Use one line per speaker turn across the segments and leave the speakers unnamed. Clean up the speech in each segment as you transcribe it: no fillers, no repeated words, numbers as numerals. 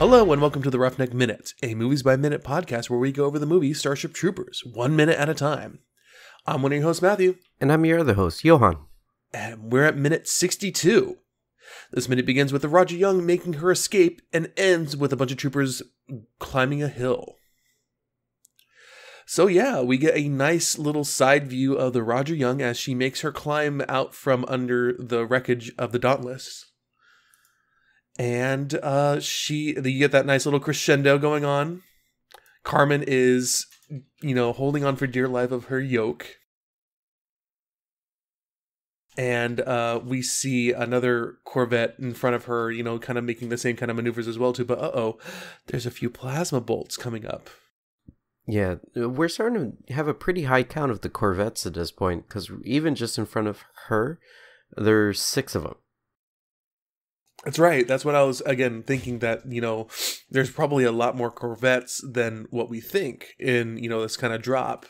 Hello and welcome to the Roughneck Minute, a Movies by Minute podcast where we go over the movie Starship Troopers, 1 minute at a time. I'm one of your hosts, Matthew.
And I'm your other host, Johann.
And we're at minute 62. This minute begins with the Roger Young making her escape and ends with a bunch of troopers climbing a hill. So yeah, we get a nice little side view of the Roger Young as she makes her climb out from under the wreckage of the Dauntless. And you get that nice little crescendo going on. Carmen is, holding on for dear life of her yoke. And we see another Corvette in front of her, kind of making the same kind of maneuvers as well too. But there's a few plasma bolts coming up.
Yeah, we're starting to have a pretty high count of the Corvettes at this point, because even just in front of her, there's 6 of them.
That's right. That's what I was, again, thinking that, there's probably a lot more Corvettes than what we think in, this kind of drop.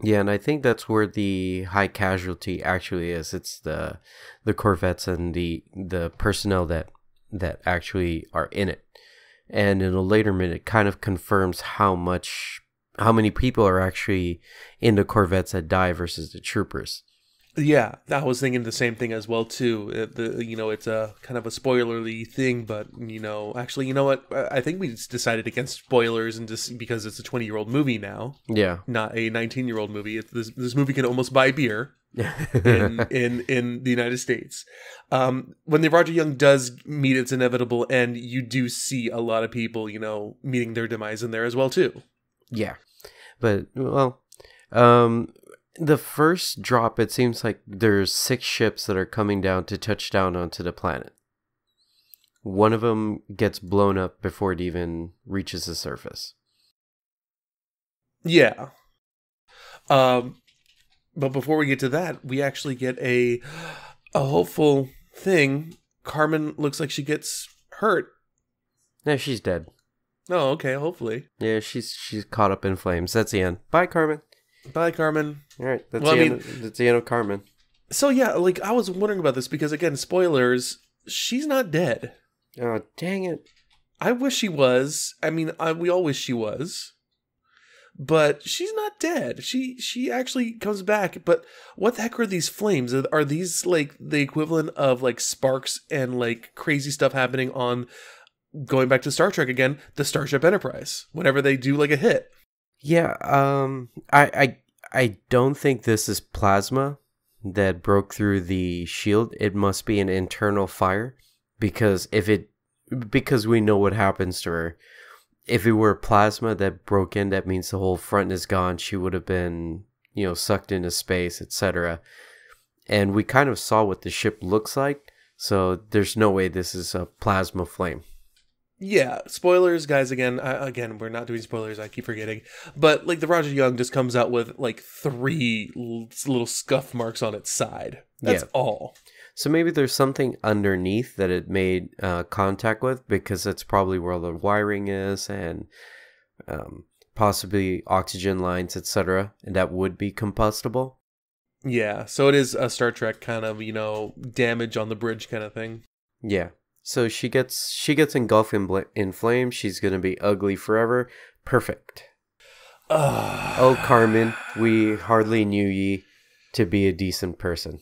Yeah, and I think that's where the high casualty actually is. It's the Corvettes and the personnel that actually are in it. And in a later minute, it kind of confirms how many people are actually in the Corvettes that die versus the troopers.
Yeah, I was thinking the same thing as well too. It's a kind of a spoilerly thing, but actually, you know what? I think we just decided against spoilers, and just because it's a 20-year-old movie now,
yeah,
not a 19-year-old movie. This movie can almost buy beer in the United States. When the Roger Young does meet its inevitable end, you do see a lot of people, meeting their demise in there as well too.
Yeah, but the first drop, it seems like there's 6 ships that are coming down to touch down onto the planet. One of them gets blown up before it even reaches the surface.
Yeah. But before we get to that, we actually get a hopeful thing. Carmen looks like she gets hurt.
No, she's dead.
Oh, okay, hopefully.
Yeah, she's caught up in flames. That's the end. Bye, Carmen.
Bye, Carmen.
All right, that's the end of Carmen.
So yeah, I was wondering about this because, again, spoilers, she's not dead.
Oh, dang it.
I wish she was. I mean, we all wish she was. But she's not dead. She actually comes back. But what the heck are these flames? Are these like the equivalent of like sparks and like crazy stuff happening on, going back to Star Trek again, the Starship Enterprise, whenever they do like a hit?
Yeah, I don't think this is plasma that broke through the shield. It must be an internal fire, because because we know what happens to her. If it were plasma that broke in, that means the whole front is gone. She would have been, sucked into space, etc. And we kind of saw what the ship looks like, so there's no way this is a plasma flame.
Yeah, spoilers, guys. Again, we're not doing spoilers. I keep forgetting. But like the Roger Young just comes out with like 3 little scuff marks on its side. That's all.
So maybe there's something underneath that it made contact with, because that's probably where the wiring is, and possibly oxygen lines, etc. And that would be combustible.
Yeah, so it is a Star Trek kind of, damage on the bridge kind of thing.
Yeah. So she gets engulfed in flames. She's going to be ugly forever. Perfect. Oh, Carmen, we hardly knew ye to be a decent person.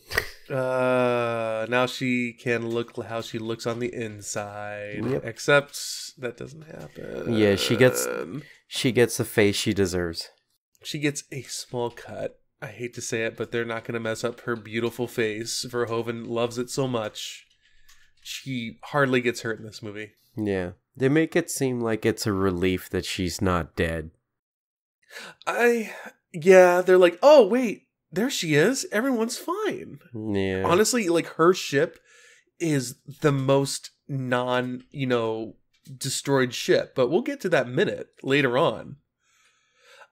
Now she can look how she looks on the inside.
Yep.
Except that doesn't happen.
Yeah, she gets the face she deserves.
She gets a small cut. I hate to say it, but they're not going to mess up her beautiful face. Verhoeven loves it so much. She hardly gets hurt in this movie.
Yeah. They make it seem like it's a relief that she's not dead.
They're like, oh, wait, there she is. Everyone's fine.
Yeah.
Honestly, like, her ship is the most destroyed ship. But we'll get to that minute later on.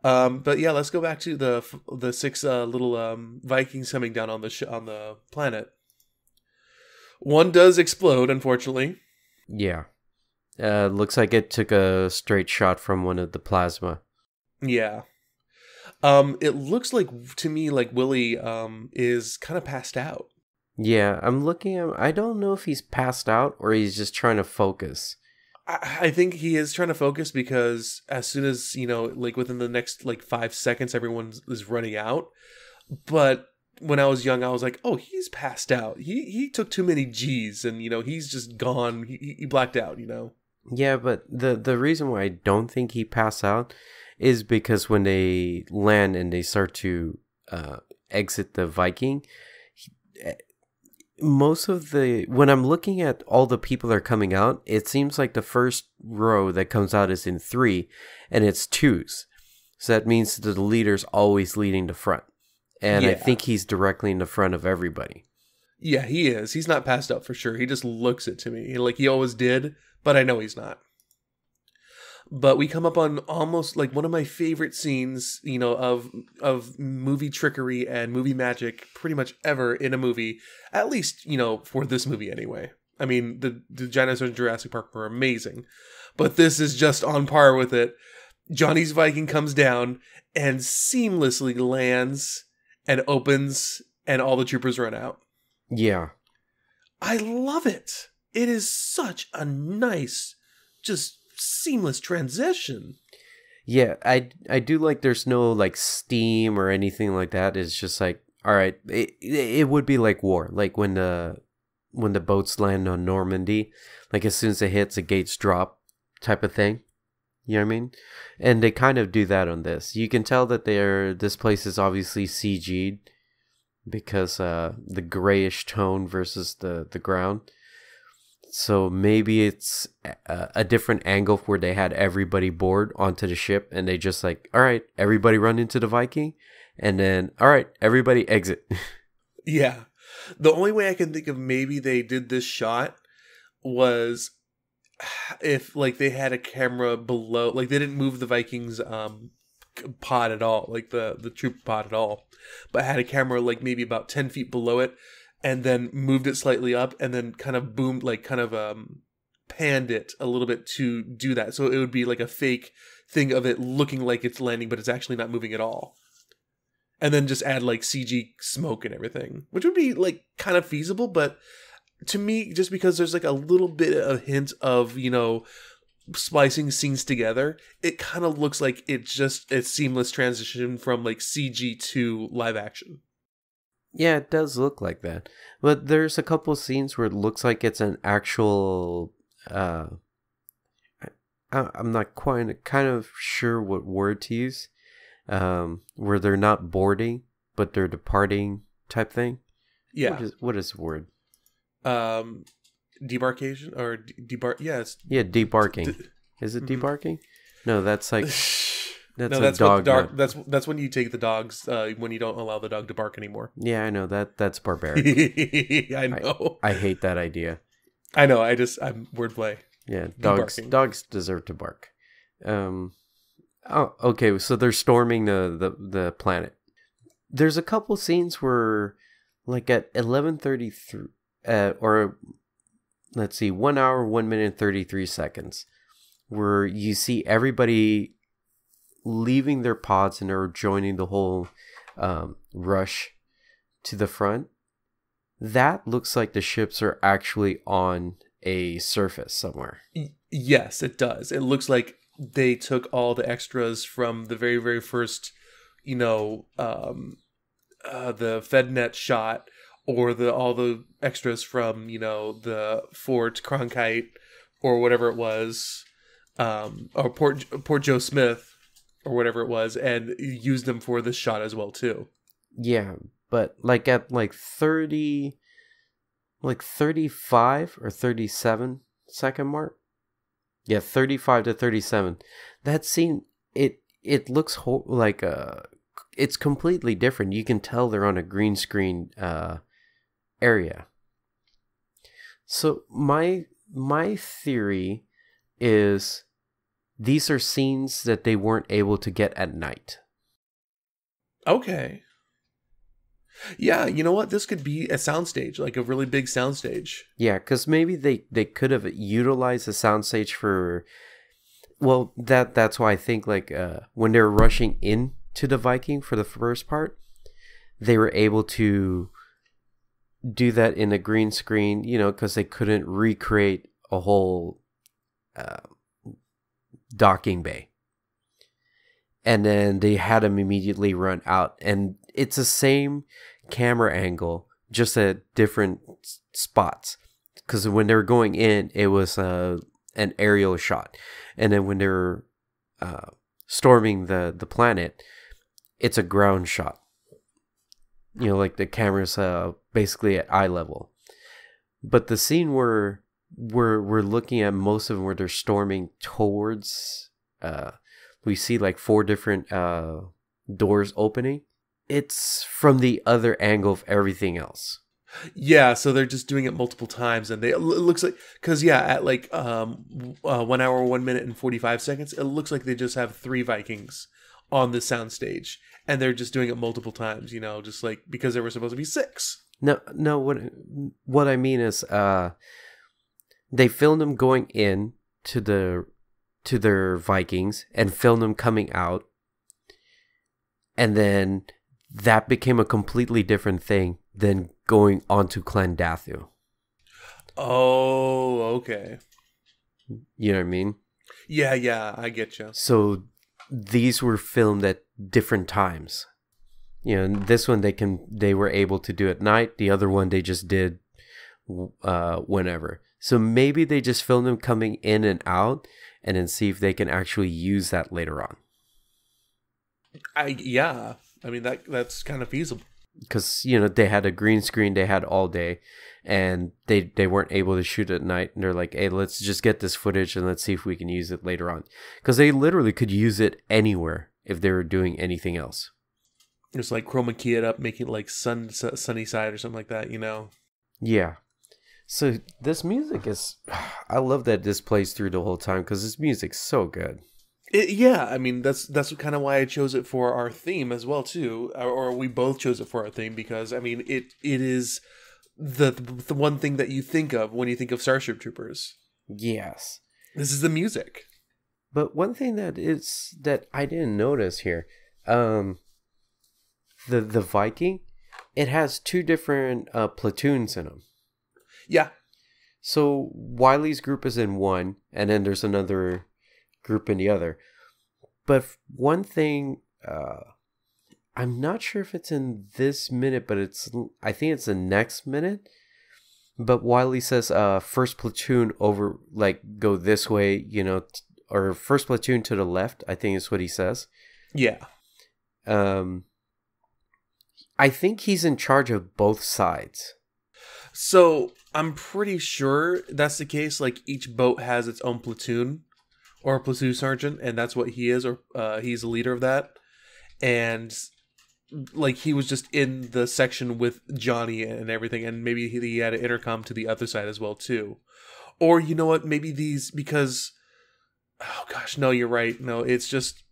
But yeah, let's go back to the 6 little Vikings coming down on the planet. One does explode, unfortunately.
Yeah. Looks like it took a straight shot from one of the plasma.
Yeah. It looks like, to me, like Willie is kind of passed out.
Yeah, I'm looking at him. I don't know if he's passed out or he's just trying to focus.
I think he is trying to focus because as soon as, like within the next like 5 seconds, everyone is running out. But when I was young, I was like, oh, he's passed out. He took too many G's and, he's just gone. He blacked out,
Yeah, but the reason why I don't think he passed out is because when they land and they start to exit the Viking, when I'm looking at all the people that are coming out, it seems like the first row that comes out is in 3, and it's 2s. So that means that the leader's always leading the front. And I think he's directly in the front of everybody.
Yeah, he is. He's not passed out for sure. He just looks it to me. Like he always did, but I know he's not. But we come up on almost like one of my favorite scenes, of movie trickery and movie magic pretty much ever in a movie, at least, for this movie anyway. I mean, the dinosaurs in Jurassic Park were amazing, but this is just on par with it. Johnny's Viking comes down and seamlessly lands and opens, and all the troopers run out.
Yeah.
I love it. It is such a nice, just seamless transition.
Yeah, I do like there's no like steam or anything like that. It's just like, all right, it would be like war. Like when the boats land on Normandy, like as soon as it hits, the gates drop type of thing. You know what I mean? And they kind of do that on this. You can tell that this place is obviously CG'd because the grayish tone versus the ground. So maybe it's a different angle where they had everybody board onto the ship and they just like, all right, everybody run into the Viking. And then, all right, everybody exit.
Yeah. The only way I can think of maybe they did this shot was if like they had a camera below, like they didn't move the Vikings pod at all, like the troop pod at all, but had a camera like maybe about 10 feet below it, and then moved it slightly up and then kind of boomed, like kind of panned it a little bit to do that. So it would be like a fake thing of it looking like it's landing, but it's actually not moving at all. And then just add like CG smoke and everything, which would be like kind of feasible. But to me, just because there's like a little bit of hint of, splicing scenes together, it kind of looks like it's seamless transition from like CG to live action.
Yeah, it does look like that. But there's a couple of scenes where it looks like it's an actual I'm not quite kind of sure what word to use. Where they're not boarding, but they're departing type thing.
Yeah.
What is the word?
Debarkation or debark? Yeah, it's
debarking. Is it debarking? No, that's like
that's
dog.
That's when you take the dogs when you don't allow the dog to bark anymore.
Yeah, I know that's barbaric.
I know.
I hate that idea.
I know. I'm wordplay.
Yeah, dogs deserve to bark. Oh, okay. So they're storming the planet. There's a couple scenes where, like at 11:33, or let's see, 1 hour, 1 minute, and 33 seconds, where you see everybody leaving their pods and are joining the whole rush to the front. That looks like the ships are actually on a surface somewhere.
Yes, it does. It looks like they took all the extras from the very, very first, the FedNet shot, or all the extras from, the Fort Cronkite or whatever it was, or Port Joe Smith or whatever it was, and used them for this shot as well too.
Yeah, but like at like 35 or 37 second mark. Yeah, 35 to 37. That scene, it looks like it's completely different. You can tell they're on a green screen area. So my theory is these are scenes that they weren't able to get at night.
Okay. Yeah, you know what? This could be a soundstage, like a really big soundstage.
Yeah, because maybe they could have utilized the soundstage for... Well, that's why I think like when they're rushing into the Viking for the first part, they were able to do that in a green screen, because they couldn't recreate a whole uh, docking bay. And then they had him immediately run out. And it's the same camera angle, just at different spots. Because when they were going in, it was an aerial shot. And then when they were storming the planet, it's a ground shot. You know, like the camera's basically at eye level. But the scene where we're looking at most of them where they're storming towards... we see like 4 different doors opening. It's from the other angle of everything else.
Yeah, so they're just doing it multiple times, and it looks like, because yeah, at like 1 hour, 1 minute and 45 seconds, it looks like they just have 3 Vikings on the soundstage, and they're just doing it multiple times. You know, just like because there were supposed to be 6.
No. What I mean is, they filmed them going in to their Vikings and filmed them coming out, and then that became a completely different thing than going onto Clandathu.
Oh, okay.
You know what I mean?
Yeah, I get you.
So these were filmed at different times. You know, this one they were able to do at night. The other one they just did whenever. So maybe they just filmed them coming in and out, and then see if they can actually use that later on.
I mean that's kind of feasible.
Because, you know, they had a green screen they had all day, and they weren't able to shoot at night. And they're like, hey, let's just get this footage and let's see if we can use it later on. Because they literally could use it anywhere if they were doing anything else.
Just like chroma key it up, making it like sunny side or something like that, you know?
Yeah. So this music is... I love that this plays through the whole time because this music's so good.
Yeah, I mean that's kind of why I chose it for our theme as well too, or we both chose it for our theme because I mean it is the one thing that you think of when you think of Starship Troopers.
Yes,
this is the music.
But one thing that I didn't notice here, the Viking, it has 2 different platoons in them.
Yeah.
So Wiley's group is in one, and then there's another group in the other. But one thing, I'm not sure if it's in this minute, but I think it's the next minute. But Wiley says, first platoon over, like, go this way, you know, or first platoon to the left, I think is what he says.
Yeah.
I think he's in charge of both sides.
So I'm pretty sure that's the case. Like each boat has its own platoon or a platoon sergeant, and that's what he is, or he's the leader of that. And like he was just in the section with Johnny and everything, and maybe he had an intercom to the other side as well too. Or you know what? Maybe these because oh gosh, no, you're right. No, it's just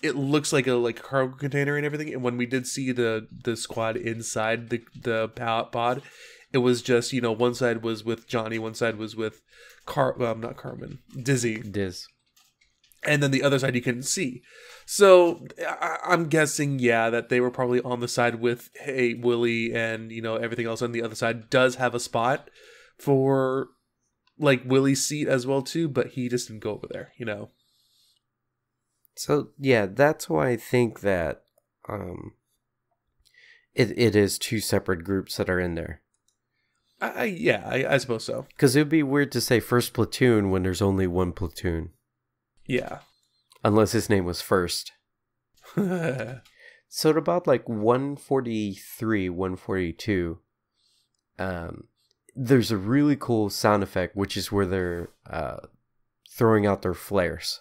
it looks like a cargo container and everything. And when we did see the squad inside the pod, it was just, you know, one side was with Johnny, one side was with not Carmen, Dizzy.
Diz.
And then the other side you couldn't see. So I'm guessing, yeah, that they were probably on the side with, hey, Willie, and, you know, everything else on the other side does have a spot for, like, Willie's seat as well, too, but he just didn't go over there, you know.
So, yeah, that's why I think that it is 2 separate groups that are in there.
I suppose so.
Because it would be weird to say first platoon when there's only 1 platoon.
Yeah.
Unless his name was First. So at about like 143, 142, there's a really cool sound effect, which is where they're throwing out their flares.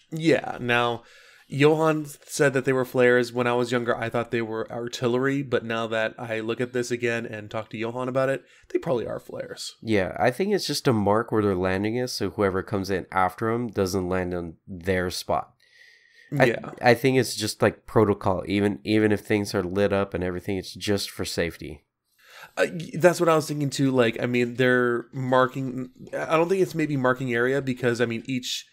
Yeah. Now, Johann said that they were flares. When I was younger, I thought they were artillery, but now that I look at this again and talk to Johann about it, they probably are flares.
Yeah, I think it's just a mark where their landing is, so whoever comes in after them doesn't land on their spot.
Yeah.
I think it's just like protocol. Even if things are lit up and everything, it's just for safety.
That's what I was thinking too. Like, I mean, they're marking... I don't think it's maybe marking area because, I mean, each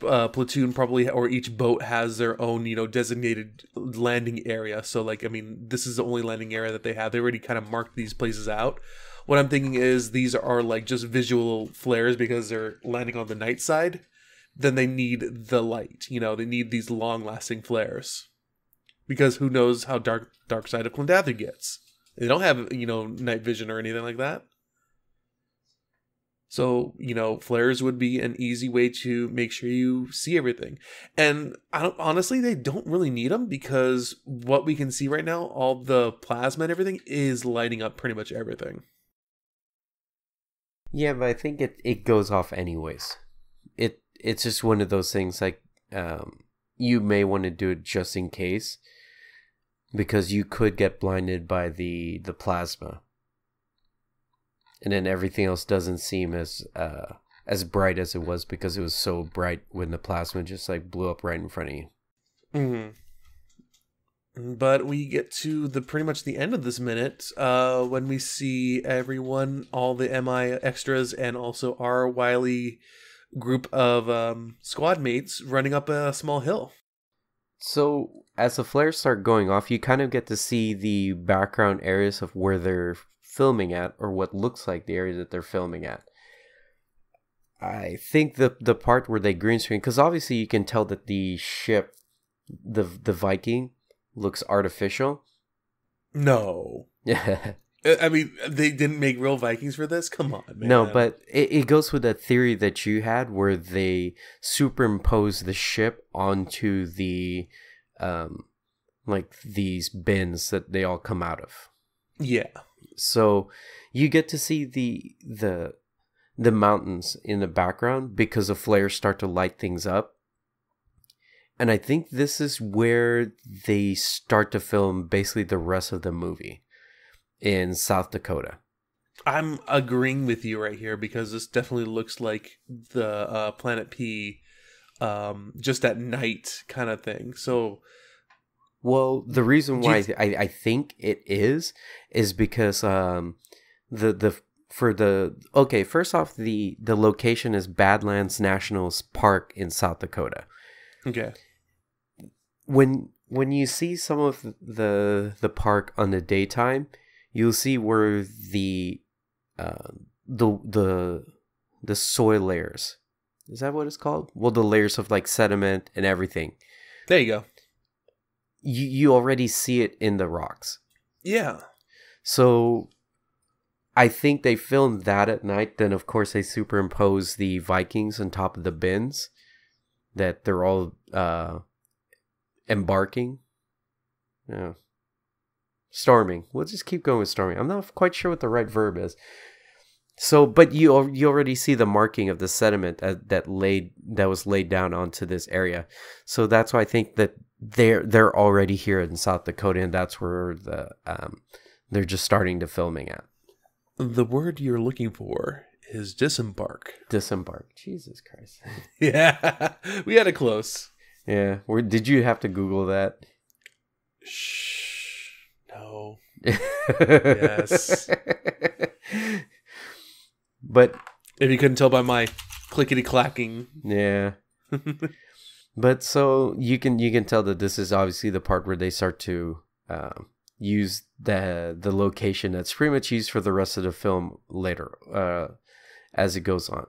platoon probably, or each boat has their own, you know, designated landing area. So like, I mean, this is the only landing area that they have. They already kind of marked these places out. what I'm thinking is these are like just visual flares because they're landing on the night side. Then they need the light. They need these long-lasting flares because who knows how dark side of Clondalkin gets. They don't have night vision or anything like that. So, flares would be an easy way to make sure you see everything. And honestly, they don't really need them because what we can see right now, all the plasma and everything is lighting up pretty much everything.
Yeah, but I think it goes off anyways. It's just one of those things like you may want to do it just in case because you could get blinded by the plasma. And then everything else doesn't seem as bright as it was because it was so bright when the plasma just like blew up right in front of you.
Mm-hmm. But we get to pretty much the end of this minute when we see everyone, all the MI extras, and also our wily group of squad mates running up a small hill.
So as the flares start going off, you kind of get to see the background areas of where they're filming at, or what looks like the area that they're filming at. I think the part where they green screen, because obviously you can tell that the ship, the Viking, looks artificial.
No.
Yeah.
I mean, they didn't make real Vikings for this? Come on, man.
No, but it goes with that theory that you had where they superimpose the ship onto the like these bins that they all come out of.
Yeah.
So you get to see the mountains in the background because the flares start to light things up. And I think this is where they start to film basically the rest of the movie in South Dakota.
I'm agreeing with you right here because this definitely looks like the Planet P just at night kind of thing. So...
Well, the reason why I think it is because first off, the location is Badlands National Park in South Dakota.
Okay.
When you see some of the park on the daytime, you'll see where the soil layers, is that what it's called? Well, the layers of like sediment and everything.
There you go.
You already see it in the rocks.
Yeah.
So I think they filmed that at night. Then, of course, they superimpose the Vikings on top of the bins that they're all embarking. Yeah. Storming. We'll just keep going with storming. I'm not quite sure what the right verb is. So, but you already see the marking of the sediment that was laid down onto this area. So that's why I think that they're already here in South Dakota, and that's where they're just starting to filming at.
The word you're looking for is disembark.
Disembark. Jesus Christ.
Yeah, we had it close.
Yeah. Did you have to Google that?
Shh. No. Yes.
But
if you couldn't tell by my clickety clacking.
Yeah. But so you can tell that this is obviously the part where they start to use the location that's pretty much used for the rest of the film later as it goes on.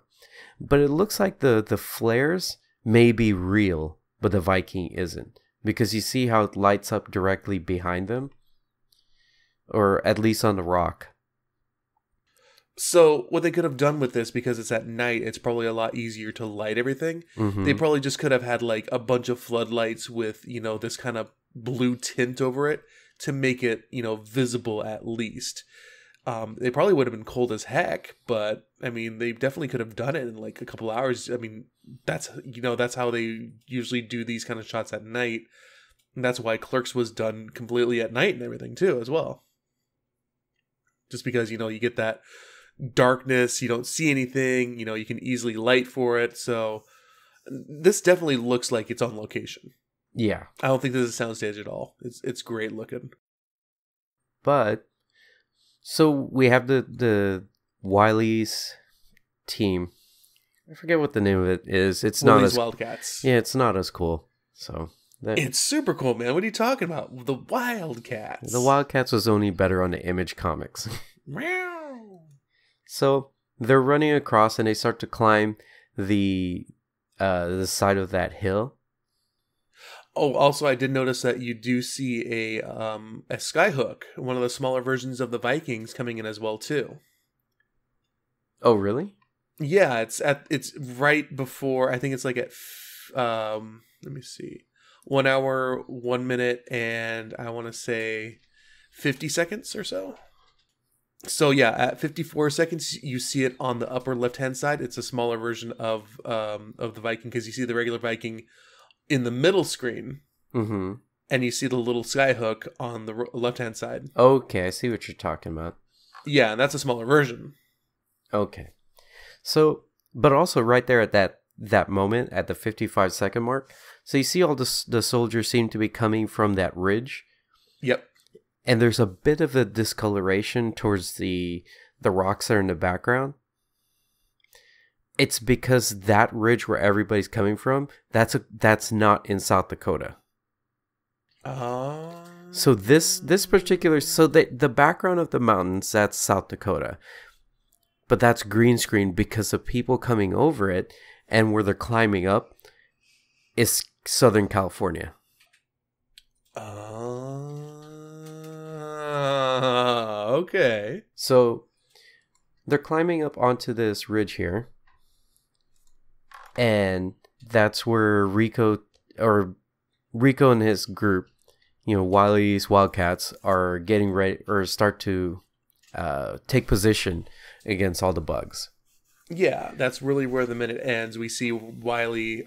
But it looks like the flares may be real, but the Viking isn't, because you see how it lights up directly behind them, or at least on the rock.
So what they could have done with this, because it's at night, it's probably a lot easier to light everything.
Mm-hmm. They
probably just could have had like a bunch of floodlights with, this kind of blue tint over it to make it, visible at least. They probably would have been cold as heck, but I mean, they definitely could have done it in like a couple hours. I mean, that's how they usually do these kind of shots at night. And that's why Clerks was done completely at night and everything too, as well. Just because, you get that darkness, you don't see anything, you can easily light for it. So this definitely looks like it's on location.
Yeah.
I don't think this is a soundstage at all. It's great looking.
But so we have the Wiley's team. I forget what the name of it is. It's not as
Wildcats.
Yeah, it's not as cool. So
it's super cool, man. What are you talking about? The Wildcats.
The Wildcats was only better on the Image comics.
Meow.
So they're running across and they start to climb the side of that hill.
Oh, also, I did notice that you do see a skyhook, one of the smaller versions of the Vikings, coming in as well too.
Oh, really?
Yeah, it's right before. I think it's like at let me see, 1 hour, 1 minute, and I want to say 50 seconds or so. So yeah, at 54 seconds, you see it on the upper left hand side. It's a smaller version of the Viking, because you see the regular Viking in the middle screen,
Mm-hmm.
and you see the little skyhook on the left hand side.
Okay, I see what you're talking about.
Yeah, and that's a smaller version.
Okay. So, but also right there at that moment, at the 55-second mark, so you see all the soldiers seem to be coming from that ridge.
Yep.
And there's a bit of a discoloration towards the rocks that are in the background. It's because that ridge where everybody's coming from, that's not in South Dakota. So this particular, so the background of the mountains, that's South Dakota. But that's green screen because the people coming over it and where they're climbing up is Southern California.
Okay.
So they're climbing up onto this ridge here. And that's where Rico and his group, Wiley's Wildcats, are getting ready or start to take position against all the bugs.
Yeah, that's really where the minute ends. We see Wiley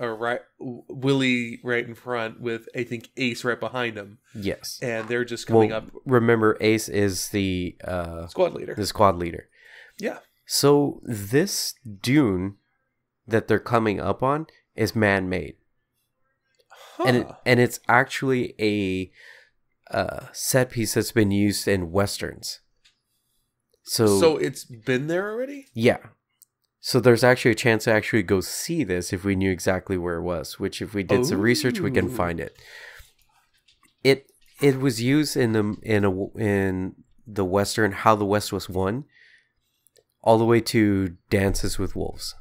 Willie right in front with, I think, Ace right behind him.
Yes,
and they're just coming up.
Remember, Ace is the
squad leader.
The squad leader.
Yeah.
So this dune that they're coming up on is man-made, and it's actually a set piece that's been used in westerns. So
it's been there already?
Yeah. So there's actually a chance to actually go see this if we knew exactly where it was, which if we did some research, we can find it. It was used in the Western, How the West Was Won, all the way to Dances with Wolves.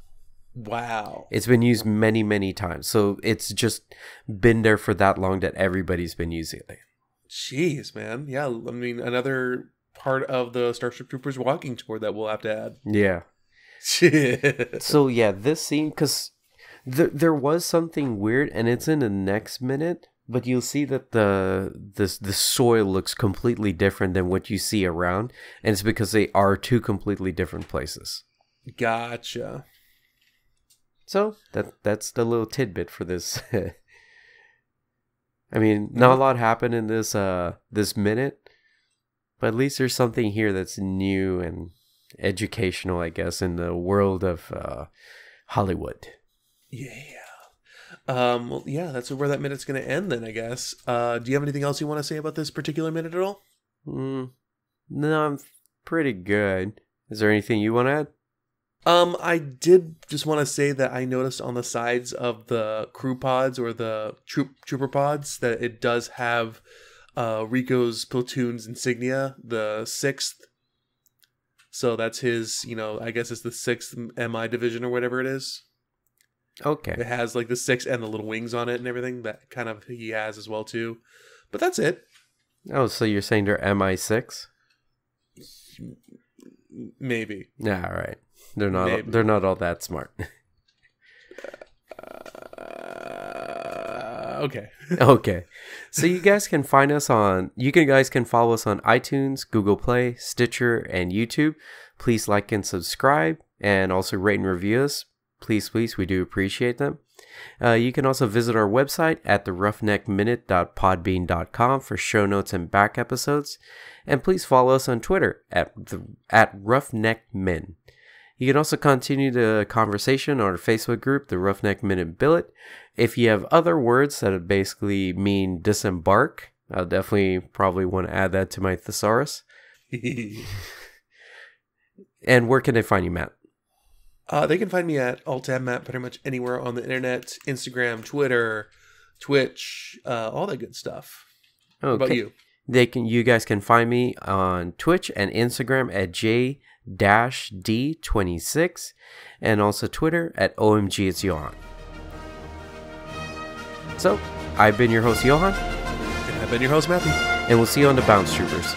Wow.
It's been used many, many times. So it's just been there for that long that everybody's been using it.
Jeez, man. Yeah, I mean, another part of the Starship Troopers walking tour that we'll have to add.
Yeah. So yeah, this scene, because there was something weird, and it's in the next minute, but you'll see that the soil looks completely different than what you see around, and it's because they are two completely different places.
Gotcha.
So that's the little tidbit for this. I mean, not a lot happened in this minute, but at least there's something here that's new and educational, I guess, in the world of Hollywood.
Yeah. Well, yeah, that's where that minute's going to end then, I guess. Do you have anything else you want to say about this particular minute at all?
No, I'm pretty good. Is there anything you want to add?
I did just want to say that I noticed on the sides of the crew pods or the trooper pods that it does have Rico's platoon's insignia, the 6th. So that's his, I guess it's the 6th MI division or whatever it is.
Okay.
It has like the 6 and the little wings on it and everything that kind of he has as well too. But that's it.
Oh, so you're saying they're MI6?
Maybe.
Yeah, all right. They're not. Maybe. They're not all that smart.
Okay.
Okay. So you guys can find us on. Guys can follow us on iTunes, Google Play, Stitcher, and YouTube. Please like and subscribe, and also rate and review us. Please, we do appreciate them. You can also visit our website at theroughneckminute.podbean.com for show notes and back episodes. And please follow us on Twitter at roughneckmin. You can also continue the conversation on our Facebook group, the Roughneck Minute Billet. If you have other words that basically mean disembark, I'll definitely probably want to add that to my thesaurus. And where can they find you, Matt?
They can find me at AltTabMatt pretty much anywhere on the internet, Instagram, Twitter, Twitch, all that good stuff.
Okay.
What about you?
You guys can find me on Twitch and Instagram at J-D26 and also Twitter at OMG it's Johann. So, I've been your host Johann.
And I've been your host Matthew.
And we'll see you on the Bounce Troopers.